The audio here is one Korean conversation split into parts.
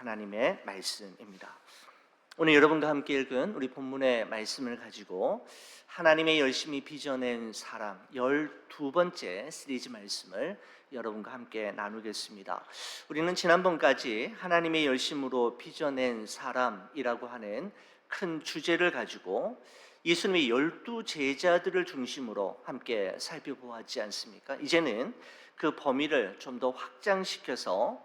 하나님의 말씀입니다. 오늘 여러분과 함께 읽은 우리 본문의 말씀을 가지고 하나님의 열심히 빚어낸 사람 12번째 시리즈 말씀을 여러분과 함께 나누겠습니다. 우리는 지난번까지 하나님의 열심으로 빚어낸 사람이라고 하는 큰 주제를 가지고 예수님의 12제자들을 중심으로 함께 살펴보았지 않습니까? 이제는 그 범위를 좀 더 확장시켜서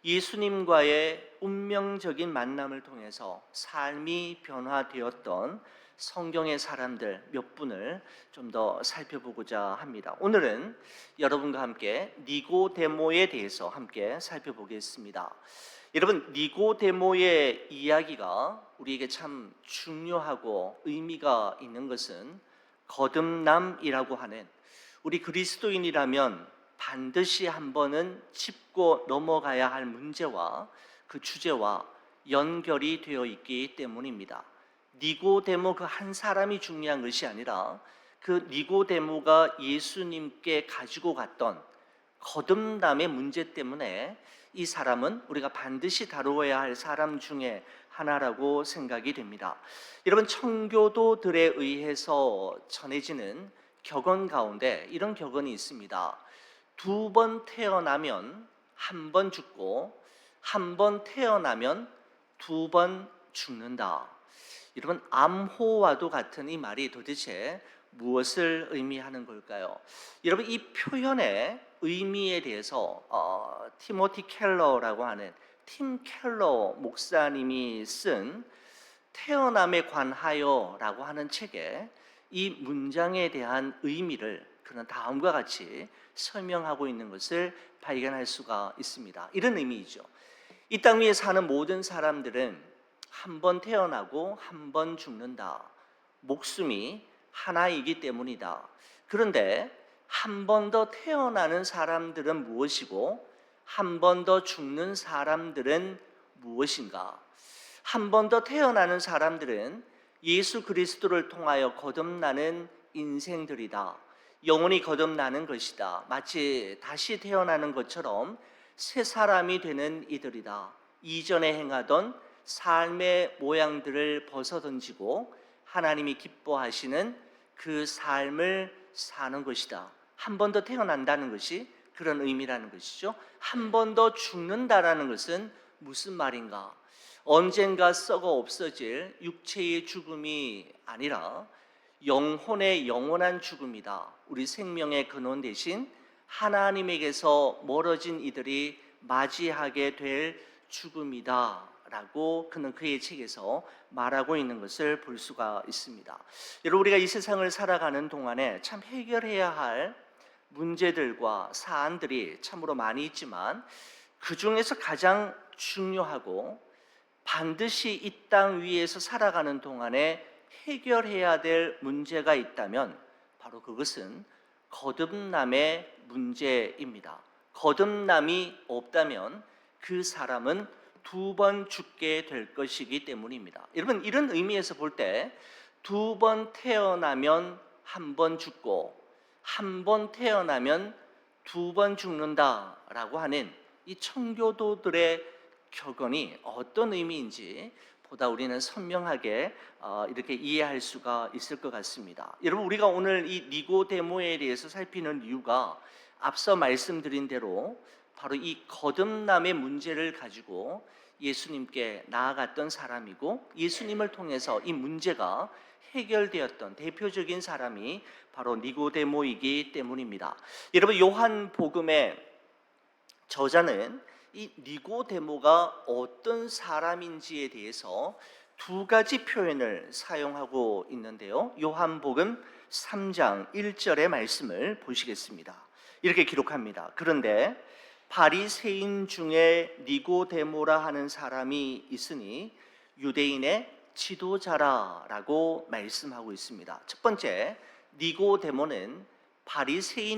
예수님과의 운명적인 만남을 통해서 삶이 변화되었던 성경의 사람들 몇 분을 좀 더 살펴보고자 합니다. 오늘은 여러분과 함께 니고데모에 대해서 함께 살펴보겠습니다. 여러분, 니고데모의 이야기가 우리에게 참 중요하고 의미가 있는 것은 거듭남이라고 하는, 우리 그리스도인이라면 반드시 한 번은 짚고 넘어가야 할 문제와 그 주제와 연결이 되어 있기 때문입니다. 니고데모 그 한 사람이 중요한 것이 아니라 그 니고데모가 예수님께 가지고 갔던 거듭남의 문제 때문에 이 사람은 우리가 반드시 다루어야 할 사람 중에 하나라고 생각이 됩니다. 여러분, 청교도들에 의해서 전해지는 격언 가운데 이런 격언이 있습니다. 2번 태어나면 한 번 죽고 한 번 태어나면 2번 죽는다. 여러분, 암호와도 같은 이 말이 도대체 무엇을 의미하는 걸까요? 여러분, 이 표현의 의미에 대해서 티모티 켈러라고 하는 팀 켈러 목사님이 쓴 태어남에 관하여라고 하는 책에 이 문장에 대한 의미를 그는 다음과 같이 설명하고 있는 것을 발견할 수가 있습니다. 이런 의미이죠. 이 땅 위에 사는 모든 사람들은 한 번 태어나고 한 번 죽는다. 목숨이 하나이기 때문이다. 그런데 한 번 더 태어나는 사람들은 무엇이고 한 번 더 죽는 사람들은 무엇인가? 한 번 더 태어나는 사람들은 예수 그리스도를 통하여 거듭나는 인생들이다. 영혼이 거듭나는 것이다. 마치 다시 태어나는 것처럼 새 사람이 되는 이들이다. 이전에 행하던 삶의 모양들을 벗어던지고 하나님이 기뻐하시는 그 삶을 사는 것이다. 한 번 더 태어난다는 것이 그런 의미라는 것이죠. 한 번 더 죽는다라는 것은 무슨 말인가? 언젠가 썩어 없어질 육체의 죽음이 아니라 영혼의 영원한 죽음이다. 우리 생명의 근원 대신 하나님에게서 멀어진 이들이 맞이하게 될 죽음이다 라고 그는 그의 책에서 말하고 있는 것을 볼 수가 있습니다. 여러분, 우리가 이 세상을 살아가는 동안에 참 해결해야 할 문제들과 사안들이 참으로 많이 있지만 그 중에서 가장 중요하고 반드시 이 땅 위에서 살아가는 동안에 해결해야 될 문제가 있다면 바로 그것은 거듭남의 문제입니다. 거듭남이 없다면 그 사람은 2번 죽게 될 것이기 때문입니다. 여러분, 이런 의미에서 볼 때 2번 태어나면 한 번 죽고 한 번 태어나면 2번 죽는다라고 하는 이 청교도들의 격언이 어떤 의미인지 보다 우리는 선명하게 이렇게 이해할 수가 있을 것 같습니다. 여러분, 우리가 오늘 이 니고데모에 대해서 살피는 이유가 앞서 말씀드린 대로 바로 이 거듭남의 문제를 가지고 예수님께 나아갔던 사람이고 예수님을 통해서 이 문제가 해결되었던 대표적인 사람이 바로 니고데모이기 때문입니다. 여러분, 요한복음의 저자는 이 니고데모가 어떤 사람인지에 대해서 2가지 표현을 사용하고 있는데요. 요한복음 3장 1절의 말씀을 보시겠습니다. 이렇게 기록합니다. 그런데 바리새인 중에 니고데모라 하는 사람이 있으니 유대인의 지도자라라고 말씀하고 있습니다. 첫 번째, 니고데모는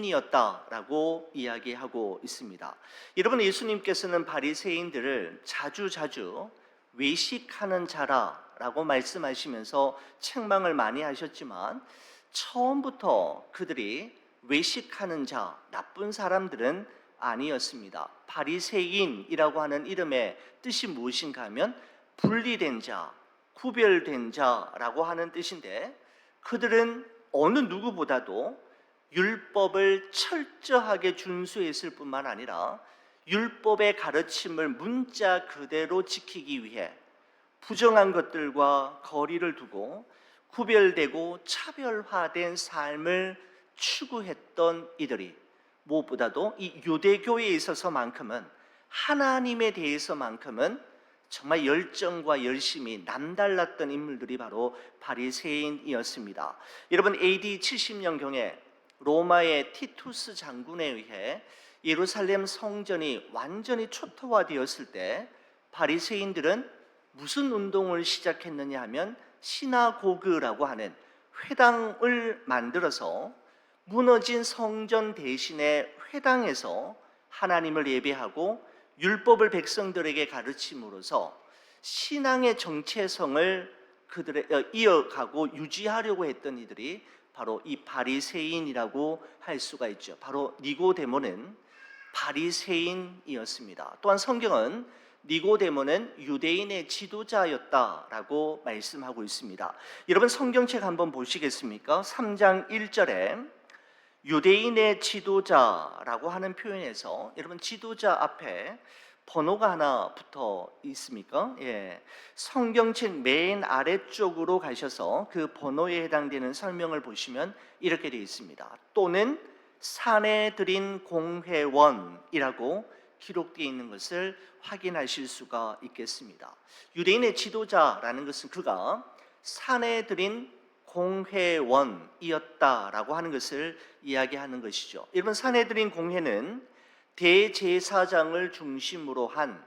바리새인이었다라고 이야기하고 있습니다. 여러분, 예수님께서는 바리새인들을 자주 외식하는 자라라고 말씀하시면서 책망을 많이 하셨지만 처음부터 그들이 외식하는 자, 나쁜 사람들은 아니었습니다. 바리새인이라고 하는 이름의 뜻이 무엇인가 하면 분리된 자, 구별된 자라고 하는 뜻인데, 그들은 어느 누구보다도 율법을 철저하게 준수했을 뿐만 아니라 율법의 가르침을 문자 그대로 지키기 위해 부정한 것들과 거리를 두고 구별되고 차별화된 삶을 추구했던 이들이 무엇보다도 이 유대교에 있어서만큼은, 하나님에 대해서만큼은 정말 열정과 열심이 남달랐던 인물들이 바로 바리새인이었습니다. 여러분, AD 70년경에 로마의 티투스 장군에 의해 예루살렘 성전이 완전히 초토화되었을 때 바리새인들은 무슨 운동을 시작했느냐 하면 시나고그라고 하는 회당을 만들어서 무너진 성전 대신에 회당에서 하나님을 예배하고 율법을 백성들에게 가르침으로써 신앙의 정체성을 이어가고 유지하려고 했던 이들이 바로 이 바리새인이라고 할 수가 있죠. 바로 니고데모는 바리새인이었습니다. 또한 성경은 니고데모는 유대인의 지도자였다라고 말씀하고 있습니다. 여러분, 성경책 한번 보시겠습니까? 3장 1절에 유대인의 지도자라고 하는 표현에서, 여러분, 지도자 앞에 번호가 하나 붙어 있습니까? 예. 성경책 맨 아래쪽으로 가셔서 그 번호에 해당되는 설명을 보시면 이렇게 되어 있습니다. 또는 사내들인 공회원이라고 기록되어 있는 것을 확인하실 수가 있겠습니다. 유대인의 지도자라는 것은 그가 사내들인 공회원이었다라고 하는 것을 이야기하는 것이죠. 여러분, 사내들인 공회는 대제사장을 중심으로 한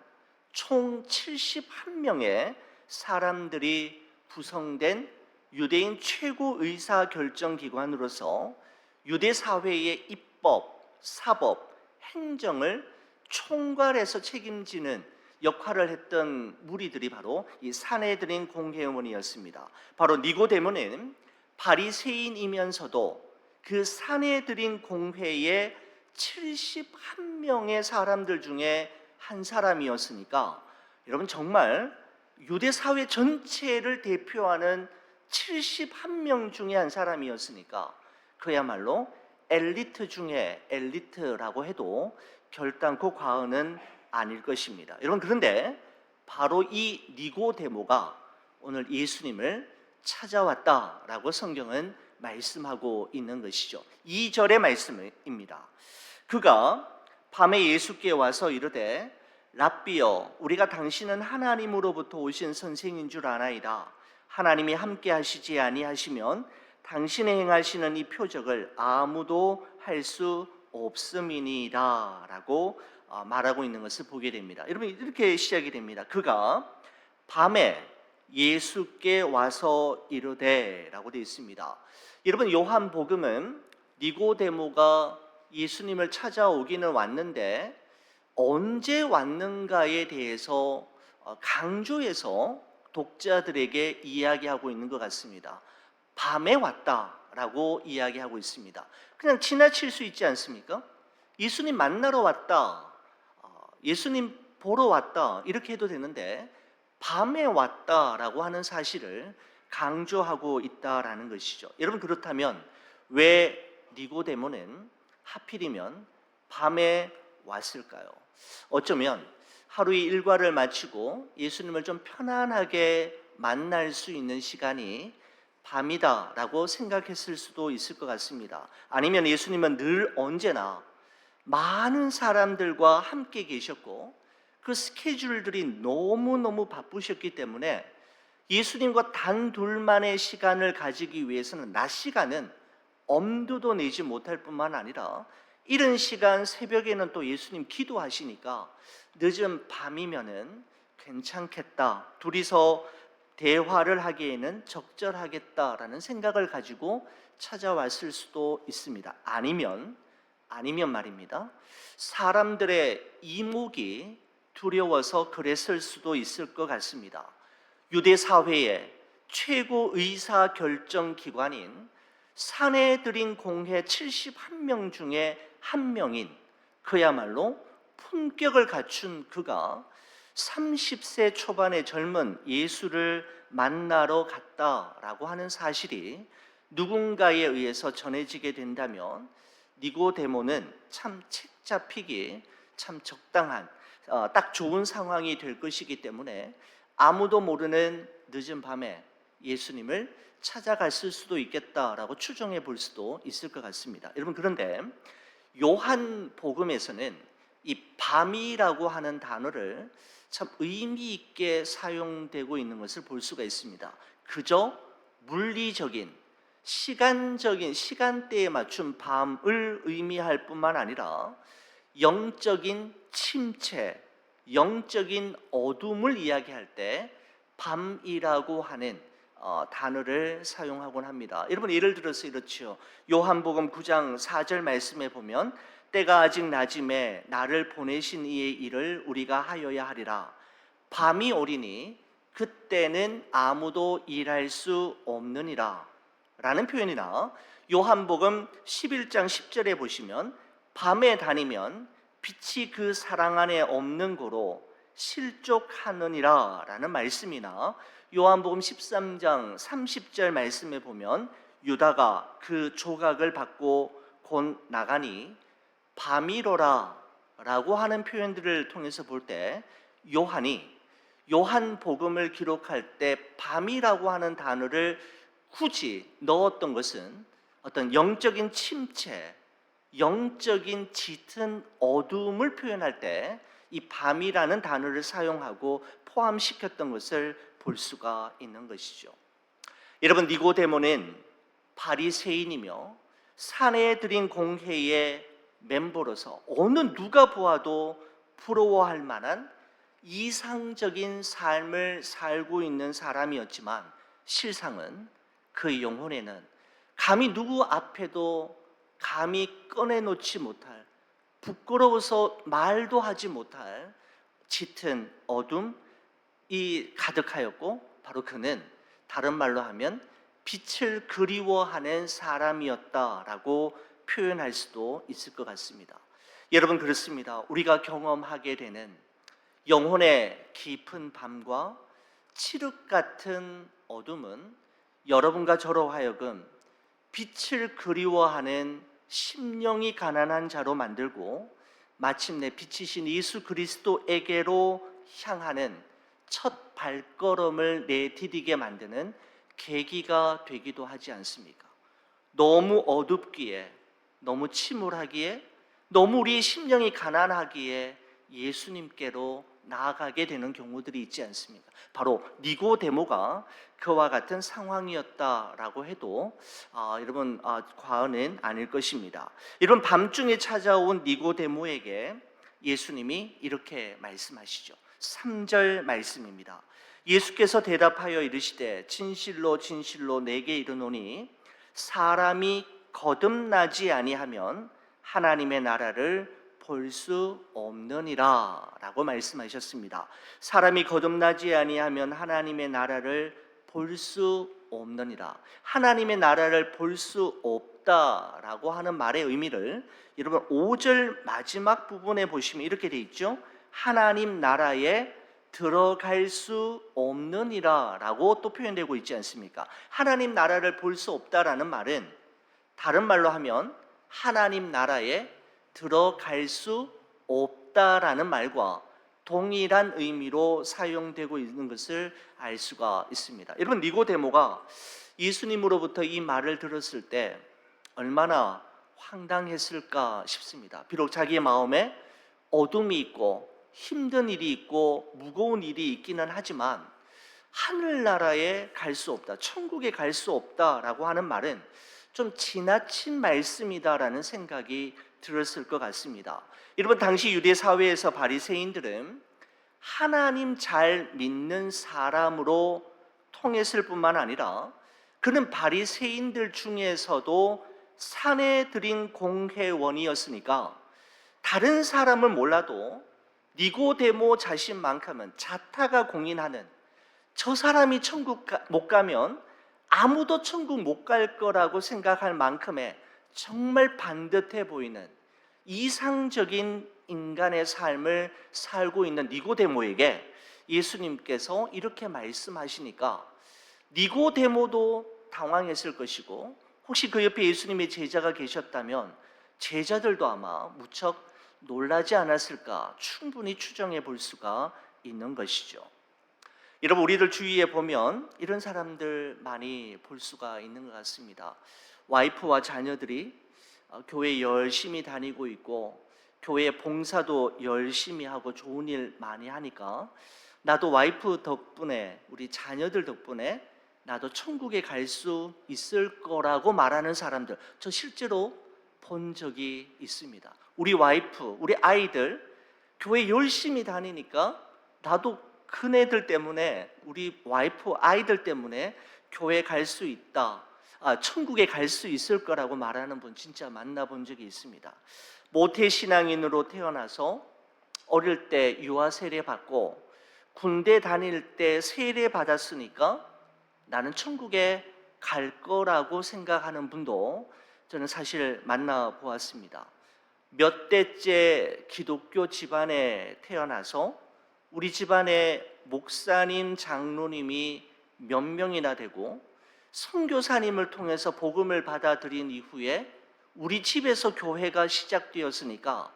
총 71명의 사람들이 구성된 유대인 최고 의사 결정 기관으로서 유대 사회의 입법, 사법, 행정을 총괄해서 책임지는 역할을 했던 무리들이 바로 이 사내들인 공회원이었습니다. 바로 니고데모는 바리새인이면서도 그 사내들인 공회의 71명의 사람들 중에 한 사람이었으니까, 여러분, 정말 유대 사회 전체를 대표하는 71명 중에 한 사람이었으니까 그야말로 엘리트 중에 엘리트라고 해도 결단코 과언은 아닐 것입니다. 여러분, 그런데 바로 이 니고데모가 오늘 예수님을 찾아왔다라고 성경은 말씀하고 있는 것이죠. 2절의 말씀입니다. 그가 밤에 예수께 와서 이르되 랍비여, 우리가 당신은 하나님으로부터 오신 선생인 줄 아나이다. 하나님이 함께 하시지 아니하시면 당신의 행하시는 이 표적을 아무도 할 수 없음이니이다 라고 말하고 있는 것을 보게 됩니다. 여러분, 이렇게 시작이 됩니다. 그가 밤에 예수께 와서 이르되 라고 되어 있습니다. 여러분, 요한복음은 니고데모가 예수님을 찾아오기는 왔는데 언제 왔는가에 대해서 강조해서 독자들에게 이야기하고 있는 것 같습니다. 밤에 왔다라고 이야기하고 있습니다. 그냥 지나칠 수 있지 않습니까? 예수님 만나러 왔다, 예수님 보러 왔다, 이렇게 해도 되는데 밤에 왔다라고 하는 사실을 강조하고 있다라는 것이죠. 여러분, 그렇다면 왜 니고데모는 하필이면 밤에 왔을까요? 어쩌면 하루의 일과를 마치고 예수님을 좀 편안하게 만날 수 있는 시간이 밤이다라고 생각했을 수도 있을 것 같습니다. 아니면 예수님은 늘 언제나 많은 사람들과 함께 계셨고 그 스케줄들이 너무너무 바쁘셨기 때문에 예수님과 단둘만의 시간을 가지기 위해서는 낮 시간은 엄두도 내지 못할 뿐만 아니라 이른 시간 새벽에는 또 예수님 기도하시니까 늦은 밤이면은 괜찮겠다, 둘이서 대화를 하기에는 적절하겠다라는 생각을 가지고 찾아왔을 수도 있습니다. 아니면 말입니다, 사람들의 이목이 두려워서 그랬을 수도 있을 것 같습니다. 유대 사회의 최고 의사 결정 기관인 사내들인 공회 71명 중에 한 명인, 그야말로 품격을 갖춘 그가 30세 초반의 젊은 예수를 만나러 갔다라고 하는 사실이 누군가에 의해서 전해지게 된다면 니고데모는 참 책 잡히기 참 적당한 딱 좋은 상황이 될 것이기 때문에 아무도 모르는 늦은 밤에 예수님을 찾아갔을 수도 있겠다라고 추정해 볼 수도 있을 것 같습니다. 여러분, 그런데 요한 복음에서는 이 밤이라고 하는 단어를 참 의미 있게 사용되고 있는 것을 볼 수가 있습니다. 그저 물리적인 시간적인 시간대에 맞춘 밤을 의미할 뿐만 아니라 영적인 침체, 영적인 어둠을 이야기할 때 밤이라고 하는 단어를 사용하곤 합니다. 여러분, 예를 들어서 이렇지요. 요한복음 9장 4절 말씀에 보면 때가 아직 낮음에 나를 보내신 이의 일을 우리가 하여야 하리라. 밤이 오리니 그때는 아무도 일할 수 없느니라 라는 표현이나 요한복음 11장 10절에 보시면 밤에 다니면 빛이 그 사랑 안에 없는 고로 실족하느니라 라는 말씀이나 요한복음 13장 30절 말씀에 보면 유다가 그 조각을 받고 곧 나가니 밤이로라 라고 하는 표현들을 통해서 볼 때 요한이 요한복음을 기록할 때 밤이라고 하는 단어를 굳이 넣었던 것은 어떤 영적인 침체, 영적인 짙은 어둠을 표현할 때 이 밤이라는 단어를 사용하고 포함시켰던 것을 볼 수가 있는 것이죠. 여러분, 니고데모는 바리새인이며 사내들인 공회의 멤버로서 어느 누가 보아도 부러워할 만한 이상적인 삶을 살고 있는 사람이었지만 실상은 그의 영혼에는 감히 누구 앞에도 감히 꺼내놓지 못할, 부끄러워서 말도 하지 못할 짙은 어둠이 가득하였고, 바로 그는 다른 말로 하면 빛을 그리워하는 사람이었다라고 표현할 수도 있을 것 같습니다. 여러분, 그렇습니다. 우리가 경험하게 되는 영혼의 깊은 밤과 칠흑 같은 어둠은 여러분과 저로 하여금 빛을 그리워하는 심령이 가난한 자로 만들고 마침내 빛이신 예수 그리스도에게로 향하는 첫 발걸음을 내디디게 만드는 계기가 되기도 하지 않습니까? 너무 어둡기에, 너무 침울하기에, 너무 우리의 심령이 가난하기에 예수님께로 나아가게 되는 경우들이 있지 않습니까? 바로 니고데모가 그와 같은 상황이었다라고 해도 여러분 과언은 아닐 것입니다. 여러분, 밤중에 찾아온 니고데모에게 예수님이 이렇게 말씀하시죠. 3절 말씀입니다. 예수께서 대답하여 이르시되 진실로 진실로 내게 이르노니 사람이 거듭나지 아니하면 하나님의 나라를 볼 수 없느니라 라고 말씀하셨습니다. 사람이 거듭나지 아니하면 하나님의 나라를 볼 수 없느니라. 하나님의 나라를 볼 수 없다라고 하는 말의 의미를 여러분 5절 마지막 부분에 보시면 이렇게 돼 있죠. 하나님 나라에 들어갈 수 없느니라 라고 또 표현되고 있지 않습니까? 하나님 나라를 볼 수 없다라는 말은 다른 말로 하면 하나님 나라에 들어갈 수 없다라는 말과 동일한 의미로 사용되고 있는 것을 알 수가 있습니다. 여러분, 니고데모가 예수님으로부터 이 말을 들었을 때 얼마나 황당했을까 싶습니다. 비록 자기의 마음에 어둠이 있고 힘든 일이 있고 무거운 일이 있기는 하지만 하늘나라에 갈 수 없다, 천국에 갈 수 없다라고 하는 말은 좀 지나친 말씀이다라는 생각이 들었을 것 같습니다. 여러분, 당시 유대 사회에서 바리새인들은 하나님 잘 믿는 사람으로 통했을 뿐만 아니라 그는 바리새인들 중에서도 사내들인 공회원이었으니까 다른 사람을 몰라도 니고데모 자신만큼은 자타가 공인하는 저 사람이 천국 못 가면 아무도 천국 못 갈 거라고 생각할 만큼의 정말 반듯해 보이는 이상적인 인간의 삶을 살고 있는 니고데모에게 예수님께서 이렇게 말씀하시니까 니고데모도 당황했을 것이고, 혹시 그 옆에 예수님의 제자가 계셨다면 제자들도 아마 무척 놀라지 않았을까 충분히 추정해 볼 수가 있는 것이죠. 여러분, 우리들 주위에 보면 이런 사람들 많이 볼 수가 있는 것 같습니다. 와이프와 자녀들이 교회 열심히 다니고 있고 교회 봉사도 열심히 하고 좋은 일 많이 하니까 나도 와이프 덕분에, 우리 자녀들 덕분에 나도 천국에 갈 수 있을 거라고 말하는 사람들, 저 실제로 본 적이 있습니다. 우리 와이프, 우리 아이들 교회 열심히 다니니까 나도 그네들 때문에, 우리 와이프 아이들 때문에 교회 갈 수 있다, 천국에 갈 수 있을 거라고 말하는 분 진짜 만나본 적이 있습니다. 모태신앙인으로 태어나서 어릴 때 유아 세례 받고 군대 다닐 때 세례 받았으니까 나는 천국에 갈 거라고 생각하는 분도 저는 사실 만나보았습니다. 몇 대째 기독교 집안에 태어나서 우리 집안에 목사님, 장로님이 몇 명이나 되고 선교사님을 통해서 복음을 받아들인 이후에 우리 집에서 교회가 시작되었으니까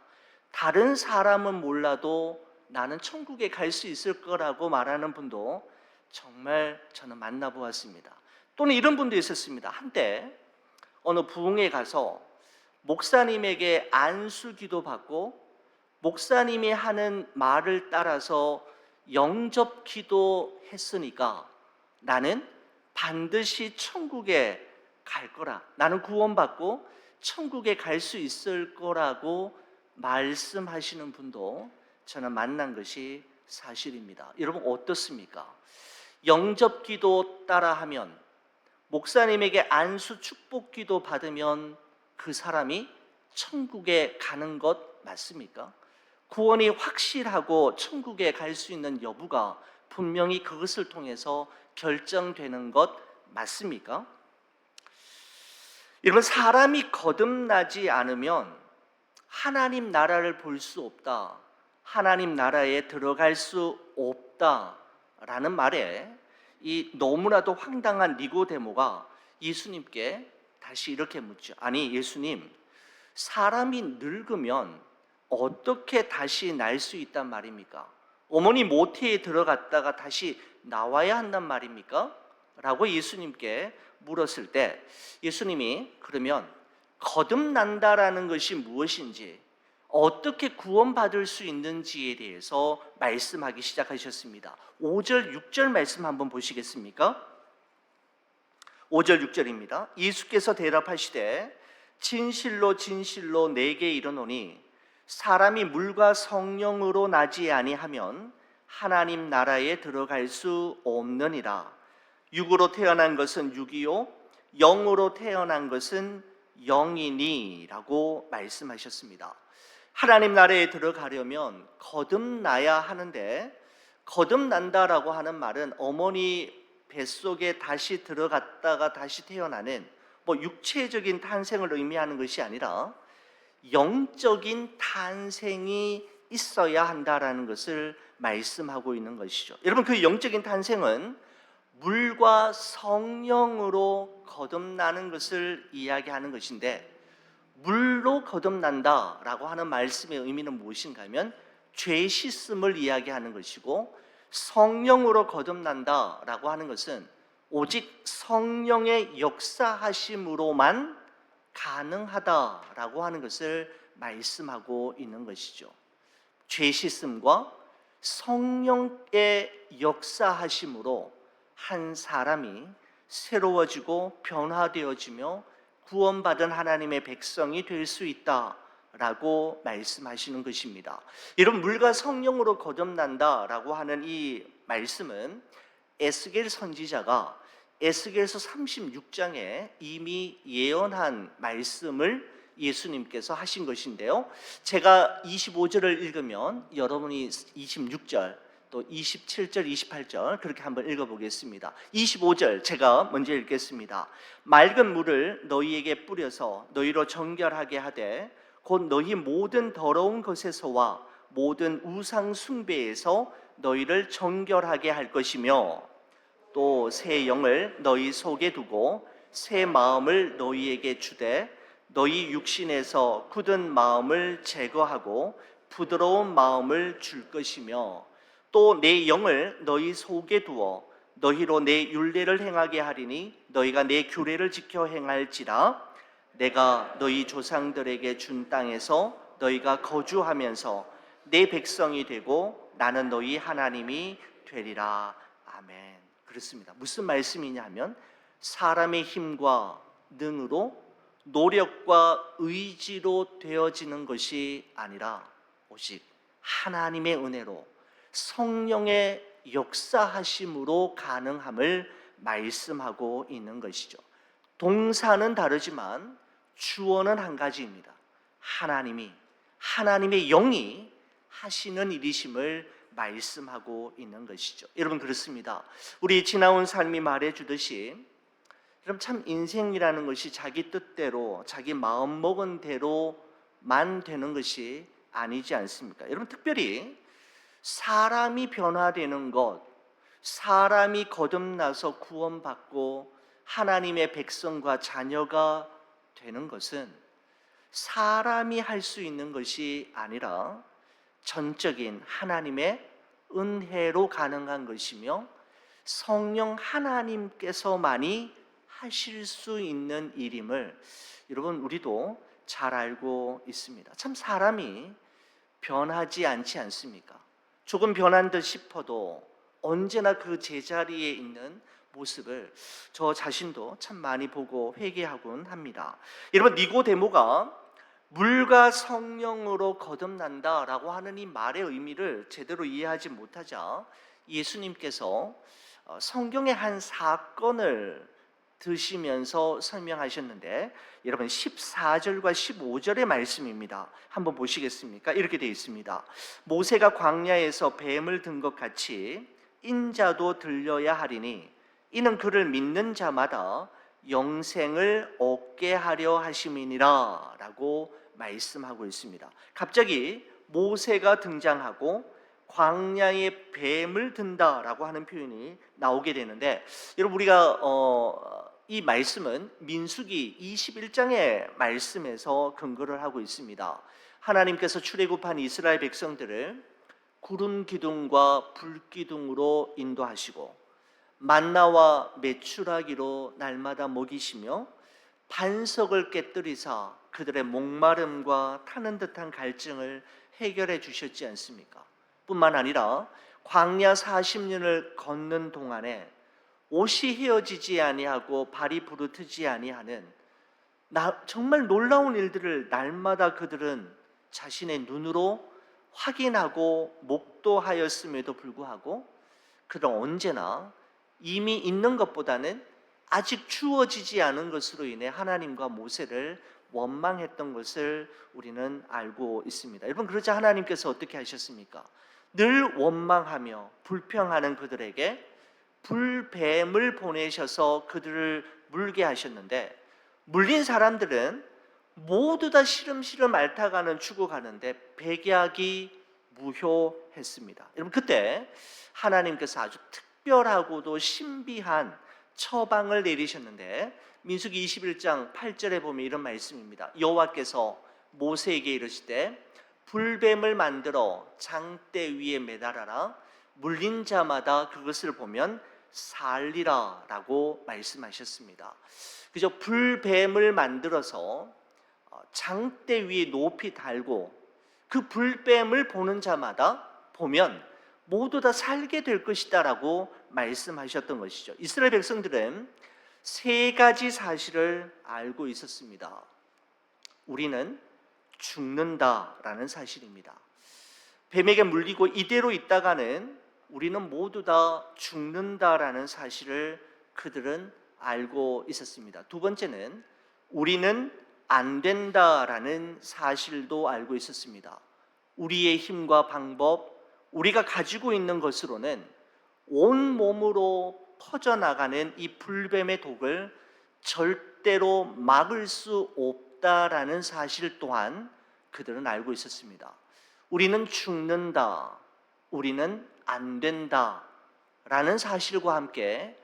다른 사람은 몰라도 나는 천국에 갈 수 있을 거라고 말하는 분도 정말 저는 만나보았습니다. 또는 이런 분도 있었습니다. 한때 어느 부흥에 가서 목사님에게 안수기도 받고 목사님이 하는 말을 따라서 영접기도 했으니까 나는 반드시 천국에 갈 거라, 나는 구원받고 천국에 갈 수 있을 거라고 말씀하시는 분도 저는 만난 것이 사실입니다. 여러분 어떻습니까? 영접기도 따라하면, 목사님에게 안수 축복기도 받으면 그 사람이 천국에 가는 것 맞습니까? 구원이 확실하고 천국에 갈 수 있는 여부가 분명히 그것을 통해서 결정되는 것 맞습니까? 여러분, 사람이 거듭나지 않으면 하나님 나라를 볼 수 없다, 하나님 나라에 들어갈 수 없다라는 말에 이 너무나도 황당한 니고데모가 예수님께 다시 이렇게 묻죠. 아니 예수님, 사람이 늙으면 어떻게 다시 날 수 있단 말입니까? 어머니 모태에 들어갔다가 다시 나와야 한단 말입니까? 라고 예수님께 물었을 때 예수님이 그러면 거듭난다라는 것이 무엇인지, 어떻게 구원받을 수 있는지에 대해서 말씀하기 시작하셨습니다. 5절, 6절 말씀 한번 보시겠습니까? 5절, 6절입니다. 예수께서 대답하시되 진실로 진실로 내게 이르노니 사람이 물과 성령으로 나지 아니하면 하나님 나라에 들어갈 수 없느니라. 육으로 태어난 것은 육이요 영으로 태어난 것은 영이니 라고 말씀하셨습니다. 하나님 나라에 들어가려면 거듭나야 하는데, 거듭난다라고 하는 말은 어머니 뱃속에 다시 들어갔다가 다시 태어나는 육체적인 탄생을 의미하는 것이 아니라 영적인 탄생이 있어야 한다라는 것을 말씀하고 있는 것이죠. 여러분, 그 영적인 탄생은 물과 성령으로 거듭나는 것을 이야기하는 것인데, 물로 거듭난다라고 하는 말씀의 의미는 무엇인가 하면 죄 씻음을 이야기하는 것이고, 성령으로 거듭난다라고 하는 것은 오직 성령의 역사하심으로만 가능하다라고 하는 것을 말씀하고 있는 것이죠. 죄 씻음과 성령의 역사하심으로 한 사람이 새로워지고 변화되어지며 구원받은 하나님의 백성이 될 수 있다라고 말씀하시는 것입니다. 여러분, 물과 성령으로 거듭난다라고 하는 이 말씀은 에스겔 선지자가 에스겔서 36장에 이미 예언한 말씀을 예수님께서 하신 것인데요, 제가 25절을 읽으면 여러분이 26절 또 27절, 28절 그렇게 한번 읽어보겠습니다. 25절 제가 먼저 읽겠습니다. 맑은 물을 너희에게 뿌려서 너희로 정결하게 하되 곧 너희 모든 더러운 것에서와 모든 우상 숭배에서 너희를 정결하게 할 것이며 또 새 영을 너희 속에 두고 새 마음을 너희에게 주되 너희 육신에서 굳은 마음을 제거하고 부드러운 마음을 줄 것이며 또 내 영을 너희 속에 두어 너희로 내 율례를 행하게 하리니 너희가 내 규례를 지켜 행할지라 내가 너희 조상들에게 준 땅에서 너희가 거주하면서 내 백성이 되고 나는 너희 하나님이 되리라. 아멘. 그렇습니다. 무슨 말씀이냐 하면 사람의 힘과 능으로 노력과 의지로 되어지는 것이 아니라 오직 하나님의 은혜로 성령의 역사하심으로 가능함을 말씀하고 있는 것이죠. 동사는 다르지만 주어는 한 가지입니다. 하나님의 영이 하시는 일이심을 말씀하고 있는 것이죠. 여러분 그렇습니다. 우리 지나온 삶이 말해주듯이 여러분 참 인생이라는 것이 자기 뜻대로 자기 마음먹은 대로만 되는 것이 아니지 않습니까? 여러분 특별히 사람이 변화되는 것, 사람이 거듭나서 구원받고 하나님의 백성과 자녀가 되는 것은 사람이 할 수 있는 것이 아니라 전적인 하나님의 은혜로 가능한 것이며 성령 하나님께서만이 하실 수 있는 일임을 여러분 우리도 잘 알고 있습니다. 참 사람이 변하지 않지 않습니까? 조금 변한 듯 싶어도 언제나 그 제자리에 있는 모습을 저 자신도 참 많이 보고 회개하곤 합니다. 여러분 니고데모가 물과 성령으로 거듭난다라고 하는 이 말의 의미를 제대로 이해하지 못하자 예수님께서 성경의 한 사건을 드시면서 설명하셨는데 여러분 14절과 15절의 말씀입니다. 한번 보시겠습니까? 이렇게 되어 있습니다. 모세가 광야에서 뱀을 든 것 같이 인자도 들려야 하리니 이는 그를 믿는 자마다 영생을 얻게 하려 하심이니라 라고 말씀하고 있습니다. 갑자기 모세가 등장하고 광야에 뱀을 든다라고 하는 표현이 나오게 되는데 여러분 우리가 이 말씀은 민수기 21장의 말씀에서 근거를 하고 있습니다. 하나님께서 출애굽한 이스라엘 백성들을 구름 기둥과 불 기둥으로 인도하시고 만나와 메추라기로 날마다 먹이시며 반석을 깨뜨리사 그들의 목마름과 타는 듯한 갈증을 해결해 주셨지 않습니까? 뿐만 아니라 광야 40년을 걷는 동안에 옷이 헤어지지 아니하고 발이 부르트지 아니하는 정말 놀라운 일들을 날마다 그들은 자신의 눈으로 확인하고 목도하였음에도 불구하고 그들은 언제나 이미 있는 것보다는 아직 주어지지 않은 것으로 인해 하나님과 모세를 원망했던 것을 우리는 알고 있습니다. 여러분 그러자 하나님께서 어떻게 하셨습니까? 늘 원망하며 불평하는 그들에게 불뱀을 보내셔서 그들을 물게 하셨는데 물린 사람들은 모두 다 시름시름 앓다가는 죽어가는데 백약이 무효했습니다. 여러분 그때 하나님께서 아주 특별하고도 신비한 처방을 내리셨는데 민수기 21장 8절에 보면 이런 말씀입니다. 여호와께서 모세에게 이르시되 불뱀을 만들어 장대 위에 매달아라 물린 자마다 그것을 보면 살리라 라고 말씀하셨습니다. 그저 불뱀을 만들어서 장대 위에 높이 달고 그 불뱀을 보는 자마다 보면 모두 다 살게 될 것이다 라고 말씀하셨던 것이죠. 이스라엘 백성들은 세 가지 사실을 알고 있었습니다. 우리는 죽는다라는 사실입니다. 뱀에게 물리고 이대로 있다가는 우리는 모두 다 죽는다라는 사실을 그들은 알고 있었습니다. 두 번째는 우리는 안 된다라는 사실도 알고 있었습니다. 우리의 힘과 방법, 우리가 가지고 있는 것으로는 온 몸으로 퍼져나가는 이 불뱀의 독을 절대로 막을 수 없다라는 사실 또한 그들은 알고 있었습니다. 우리는 죽는다, 우리는 안 된다 라는 사실과 함께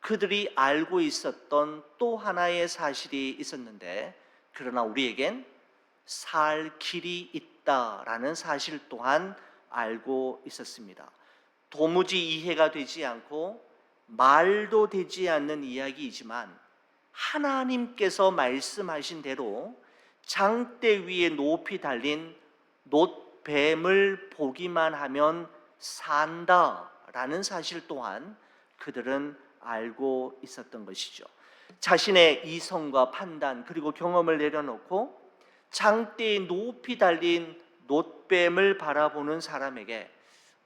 그들이 알고 있었던 또 하나의 사실이 있었는데, 그러나 우리에겐 살 길이 있다라는 사실 또한 알고 있었습니다. 도무지 이해가 되지 않고 말도 되지 않는 이야기이지만 하나님께서 말씀하신 대로 장대 위에 높이 달린 놋뱀을 보기만 하면 산다라는 사실 또한 그들은 알고 있었던 것이죠. 자신의 이성과 판단 그리고 경험을 내려놓고 장대에 높이 달린 놋뱀을 바라보는 사람에게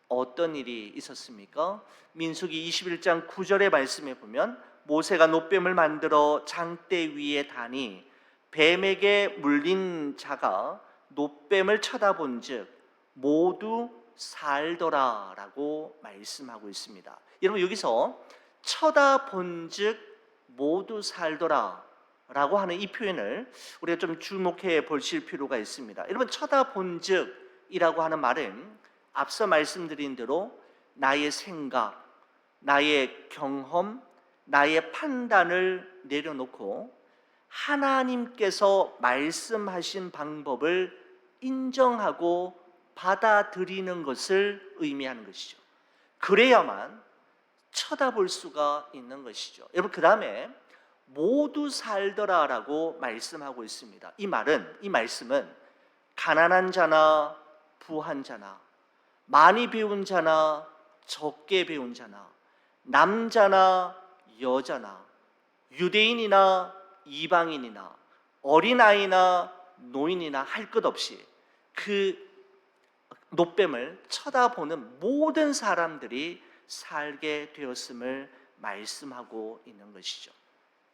어떤 일이 있었습니까? 민수기 21장 9절의 말씀에 보면 모세가 놋뱀을 만들어 장대 위에 다니 뱀에게 물린 자가 놋뱀을 쳐다본즉 모두 살더라 라고 말씀하고 있습니다. 여러분, 여기서 쳐다본즉 모두 살더라 라고 하는 이 표현을 우리가 좀 주목해 보실 필요가 있습니다. 여러분, 쳐다본즉 이라고 하는 말은 앞서 말씀드린 대로 나의 생각, 나의 경험, 나의 판단을 내려놓고 하나님께서 말씀하신 방법을 인정하고 받아들이는 것을 의미하는 것이죠. 그래야만 쳐다볼 수가 있는 것이죠. 여러분, 그 다음에 모두 살더라라고 말씀하고 있습니다. 이 말씀은 가난한 자나 부한 자나 많이 배운 자나 적게 배운 자나 남자나 여자나 유대인이나 이방인이나 어린아이나 노인이나 할 것 없이 그 놋뱀을 쳐다보는 모든 사람들이 살게 되었음을 말씀하고 있는 것이죠.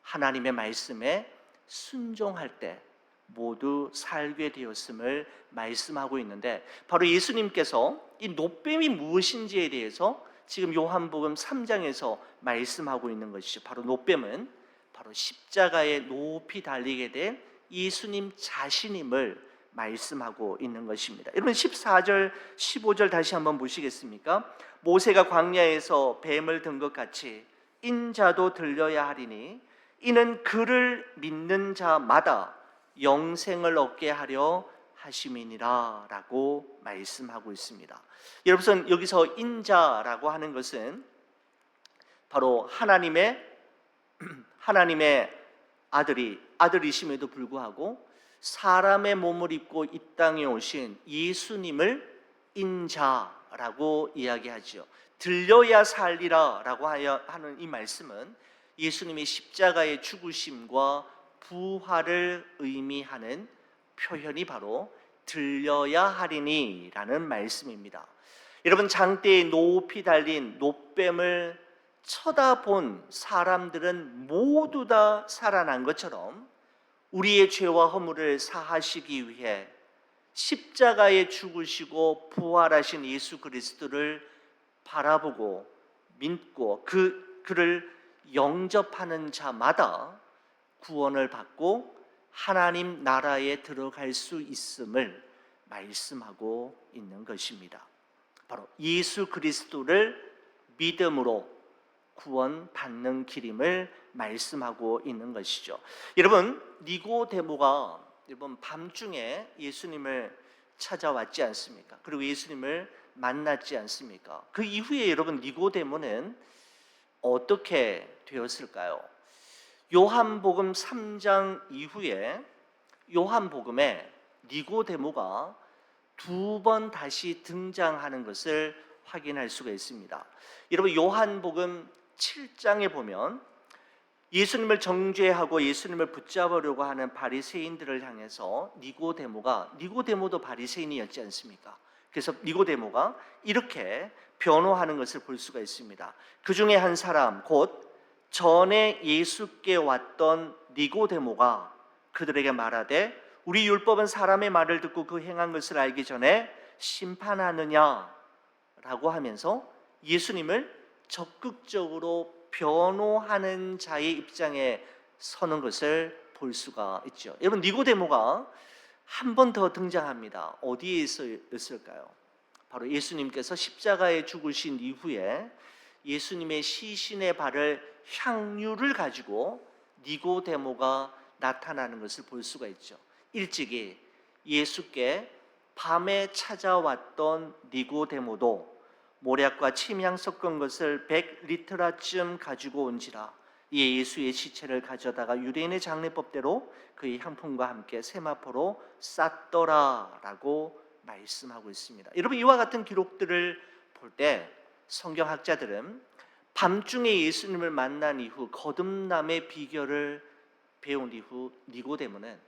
하나님의 말씀에 순종할 때 모두 살게 되었음을 말씀하고 있는데, 바로 예수님께서 이 놋뱀이 무엇인지에 대해서 지금 요한복음 3장에서 말씀하고 있는 것이죠. 바로 놋뱀은 바로 십자가에 높이 달리게 된 예수님 자신임을 말씀하고 있는 것입니다. 여러분, 14절 15절 다시 한번 보시겠습니까? 모세가 광야에서 뱀을 든 것 같이 인자도 들려야 하리니 이는 그를 믿는 자마다 영생을 얻게 하려 하심이니라 라고 말씀하고 있습니다. 여러분, 여기서 인자라고 하는 것은 바로 하나님의 아들이심에도 불구하고 사람의 몸을 입고 이 땅에 오신 예수님을 인자라고 이야기하죠. 들려야 살리라 라고 하는 이 말씀은 예수님의 십자가의 죽으심과 부활을 의미하는 표현이 바로 들려야 하리니 라는 말씀입니다. 여러분, 장대에 높이 달린 놋뱀을 쳐다본 사람들은 모두 다 살아난 것처럼 우리의 죄와 허물을 사하시기 위해 십자가에 죽으시고 부활하신 예수 그리스도를 바라보고 믿고 그를 영접하는 자마다 구원을 받고 하나님 나라에 들어갈 수 있음을 말씀하고 있는 것입니다. 바로 예수 그리스도를 믿음으로 구원받는 길임을 말씀하고 있는 것이죠. 여러분, 니고데모가 밤중에 예수님을 찾아왔지 않습니까? 그리고 예수님을 만났지 않습니까? 그 이후에 여러분, 니고데모는 어떻게 되었을까요? 요한복음 3장 이후에 요한복음에 니고데모가 2번 다시 등장하는 것을 확인할 수가 있습니다. 여러분, 요한복음 7장에 보면 예수님을 정죄하고 예수님을 붙잡으려고 하는 바리새인들을 향해서 니고데모도 바리새인이었지 않습니까? 그래서 니고데모가 이렇게 변호하는 것을 볼 수가 있습니다. 그 중에 한 사람, 곧 전에 예수께 왔던 니고데모가 그들에게 말하되 우리 율법은 사람의 말을 듣고 그 행한 것을 알기 전에 심판하느냐 라고 하면서 예수님을 적극적으로 변호하는 자의 입장에 서는 것을 볼 수가 있죠. 여러분, 니고데모가 한 번 더 등장합니다. 어디에 있을까요? 바로 예수님께서 십자가에 죽으신 이후에 예수님의 시신의 발을 향유를 가지고 니고데모가 나타나는 것을 볼 수가 있죠. 일찍이 예수께 밤에 찾아왔던 니고데모도 모략과 침향 섞은 것을 100리터라쯤 가지고 온지라 이에 예수의 시체를 가져다가 유대인의 장례법대로 그의 향품과 함께 세마포로 쌌더라라고 말씀하고 있습니다. 여러분, 이와 같은 기록들을 볼 때 성경학자들은 밤중에 예수님을 만난 이후 거듭남의 비결을 배운 이후 니고데모는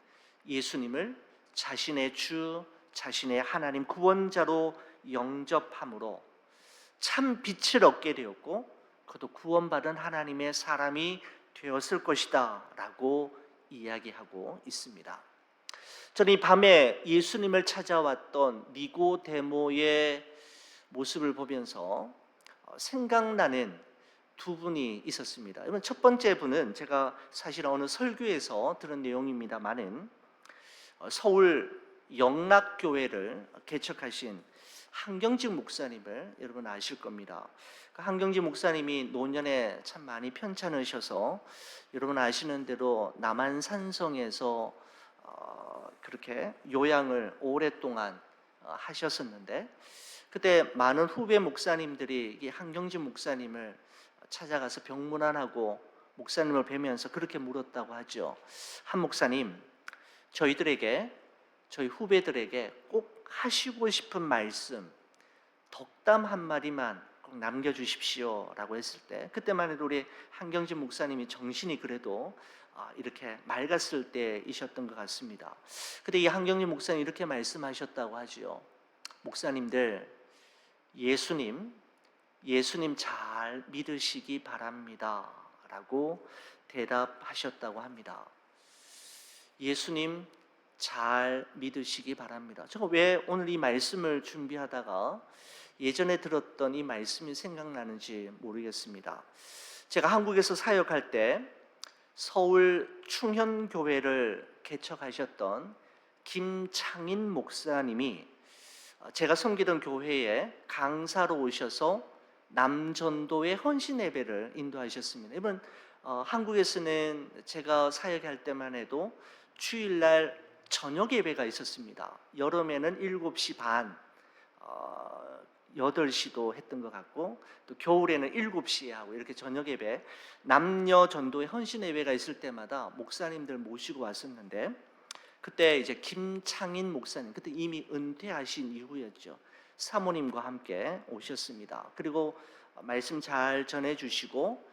예수님을 자신의 주, 자신의 하나님 구원자로 영접함으로 참 빛을 얻게 되었고 그도 구원받은 하나님의 사람이 되었을 것이다 라고 이야기하고 있습니다. 저는 이 밤에 예수님을 찾아왔던 니고데모의 모습을 보면서 생각나는 두 분이 있었습니다. 첫 번째 분은 제가 사실 어느 설교에서 들은 내용입니다만은 서울 영락교회를 개척하신 한경직 목사님을 여러분 아실 겁니다. 한경직 목사님이 노년에 참 많이 편찮으셔서 여러분 아시는 대로 남한산성에서 그렇게 요양을 오랫동안 하셨었는데 그때 많은 후배 목사님들이 이 한경직 목사님을 찾아가서 병문안하고 목사님을 뵈면서 그렇게 물었다고 하죠. 한 목사님, 저희 후배들에게 꼭 하시고 싶은 말씀, 덕담 한 마디만 꼭 남겨주십시오 라고 했을 때 그때만 해도 우리 한경진 목사님이 정신이 그래도 이렇게 맑았을 때이셨던 것 같습니다. 그때 이 한경진 목사님이 이렇게 말씀하셨다고 하지요. 목사님들, 예수님 잘 믿으시기 바랍니다 라고 대답하셨다고 합니다. 예수님 잘 믿으시기 바랍니다. 제가 왜 오늘 이 말씀을 준비하다가 예전에 들었던 이 말씀이 생각나는지 모르겠습니다. 제가 한국에서 사역할 때 서울 충현교회를 개척하셨던 김창인 목사님이 제가 섬기던 교회에 강사로 오셔서 남전도의 헌신 예배를 인도하셨습니다. 이번 한국에서는 제가 사역할 때만 해도 주일날 저녁 예배가 있었습니다. 여름에는 7시 반, 8시도 했던 것 같고 또 겨울에는 7시에 하고 이렇게 저녁 예배, 남녀 전도의 헌신 예배가 있을 때마다 목사님들 모시고 왔었는데 그때 이제 김창인 목사님, 그때 이미 은퇴하신 이후였죠. 사모님과 함께 오셨습니다. 그리고 말씀 잘 전해주시고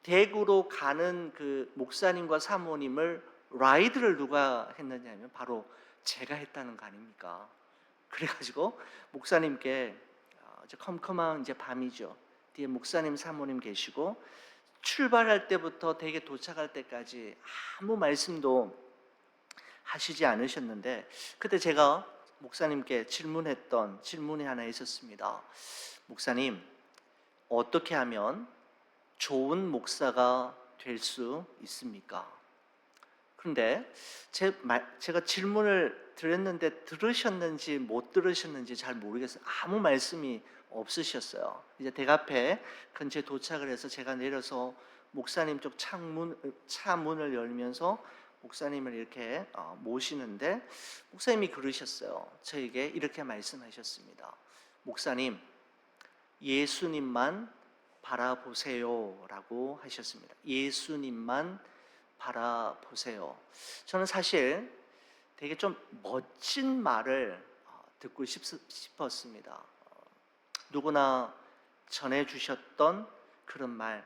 대구로 가는 그 목사님과 사모님을 라이드를 누가 했느냐면 바로 제가 했다는 거 아닙니까? 그래가지고 목사님께 이제 컴컴한 이제 밤이죠. 뒤에 목사님 사모님 계시고 출발할 때부터 댁에 도착할 때까지 아무 말씀도 하시지 않으셨는데 그때 제가 목사님께 질문했던 질문이 하나 있었습니다. 목사님, 어떻게 하면 좋은 목사가 될 수 있습니까? 그런데 제가 질문을 드렸는데 들으셨는지 못 들으셨는지 잘 모르겠어요. 아무 말씀이 없으셨어요. 이제 댁 앞에 근처에 도착을 해서 제가 내려서 목사님 쪽 차문을 열면서 목사님을 이렇게 모시는데 목사님이 그러셨어요. 저에게 이렇게 말씀하셨습니다. 목사님, 예수님만 바라보세요 라고 하셨습니다. 예수님만 바라보세요. 저는 사실 되게 좀 멋진 말을 듣고 싶었습니다. 누구나 전해주셨던 그런 말,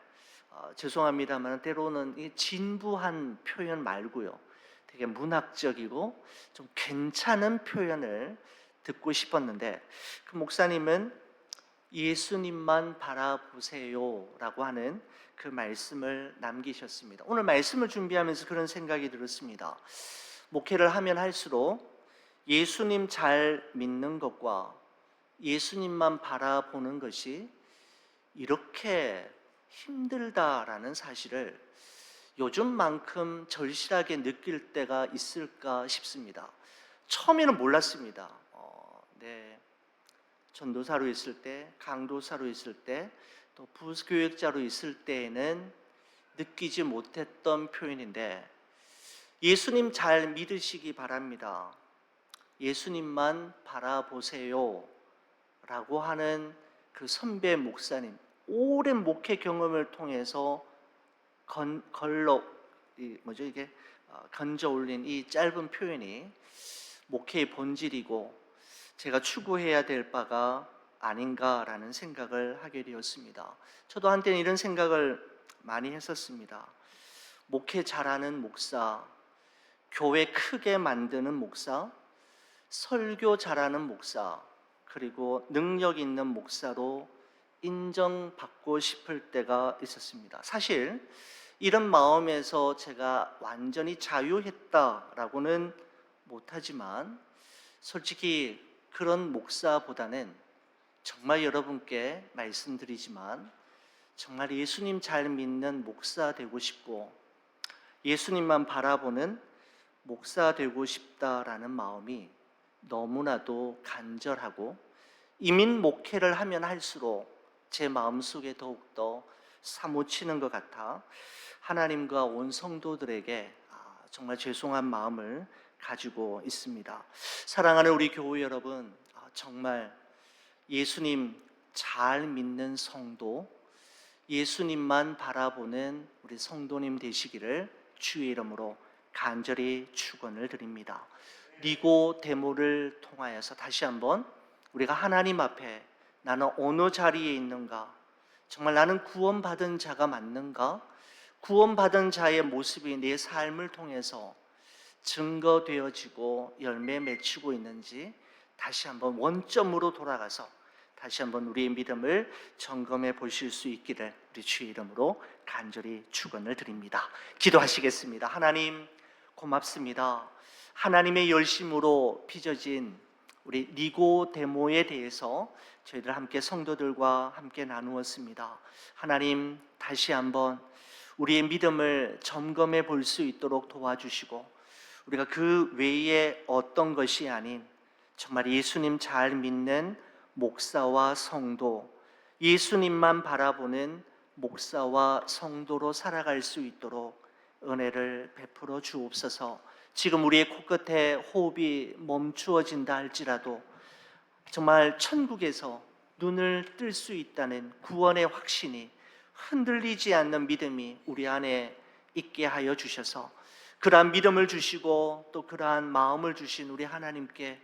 죄송합니다만 때로는 이 진부한 표현 말고요, 되게 문학적이고 좀 괜찮은 표현을 듣고 싶었는데 그 목사님은 예수님만 바라보세요 라고 하는 그 말씀을 남기셨습니다. 오늘 말씀을 준비하면서 그런 생각이 들었습니다. 목회를 하면 할수록 예수님 잘 믿는 것과 예수님만 바라보는 것이 이렇게 힘들다라는 사실을 요즘만큼 절실하게 느낄 때가 있을까 싶습니다. 처음에는 몰랐습니다. 네, 전도사로 있을 때, 강도사로 있을 때, 또 부교육자로 있을 때에는 느끼지 못했던 표현인데 예수님 잘 믿으시기 바랍니다. 예수님만 바라보세요 라고 하는 그 선배 목사님, 오랜 목회 경험을 통해서 건져 올린 이 짧은 표현이 목회의 본질이고 제가 추구해야 될 바가 아닌가라는 생각을 하게 되었습니다. 저도 한때는 이런 생각을 많이 했었습니다. 목회 잘하는 목사, 교회 크게 만드는 목사, 설교 잘하는 목사, 그리고 능력 있는 목사로 인정받고 싶을 때가 있었습니다. 사실 이런 마음에서 제가 완전히 자유했다라고는 못하지만 솔직히 그런 목사보다는 정말 여러분께 말씀드리지만 정말 예수님 잘 믿는 목사 되고 싶고 예수님만 바라보는 목사 되고 싶다라는 마음이 너무나도 간절하고 이민 목회를 하면 할수록 제 마음속에 더욱더 사무치는 것 같아 하나님과 온 성도들에게 정말 죄송한 마음을 가지고 있습니다. 사랑하는 우리 교우 여러분, 정말 예수님 잘 믿는 성도, 예수님만 바라보는 우리 성도님 되시기를 주의 이름으로 간절히 축원을 드립니다. 니고데모를 통하여서 다시 한번 우리가 하나님 앞에 나는 어느 자리에 있는가, 정말 나는 구원받은 자가 맞는가, 구원받은 자의 모습이 내 삶을 통해서 증거되어지고 열매 맺히고 있는지 다시 한번 원점으로 돌아가서 다시 한번 우리의 믿음을 점검해 보실 수 있기를 우리 주의 이름으로 간절히 축원을 드립니다. 기도하시겠습니다. 하나님 고맙습니다. 하나님의 열심으로 빚어진 우리 니고데모에 대해서 저희들 함께 성도들과 함께 나누었습니다. 하나님 다시 한번 우리의 믿음을 점검해 볼 수 있도록 도와주시고 우리가 그 외에 어떤 것이 아닌 정말 예수님 잘 믿는 목사와 성도, 예수님만 바라보는 목사와 성도로 살아갈 수 있도록 은혜를 베풀어 주옵소서. 지금 우리의 코끝에 호흡이 멈추어진다 할지라도 정말 천국에서 눈을 뜰 수 있다는 구원의 확신이 흔들리지 않는 믿음이 우리 안에 있게 하여 주셔서 그러한 믿음을 주시고 또 그러한 마음을 주신 우리 하나님께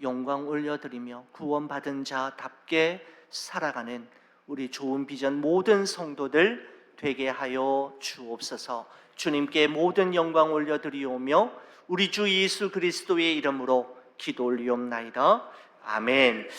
영광 올려드리며 구원받은 자답게 살아가는 우리 좋은 비전 모든 성도들 되게 하여 주옵소서. 주님께 모든 영광 올려드리오며 우리 주 예수 그리스도의 이름으로 기도 올리옵나이다. 아멘.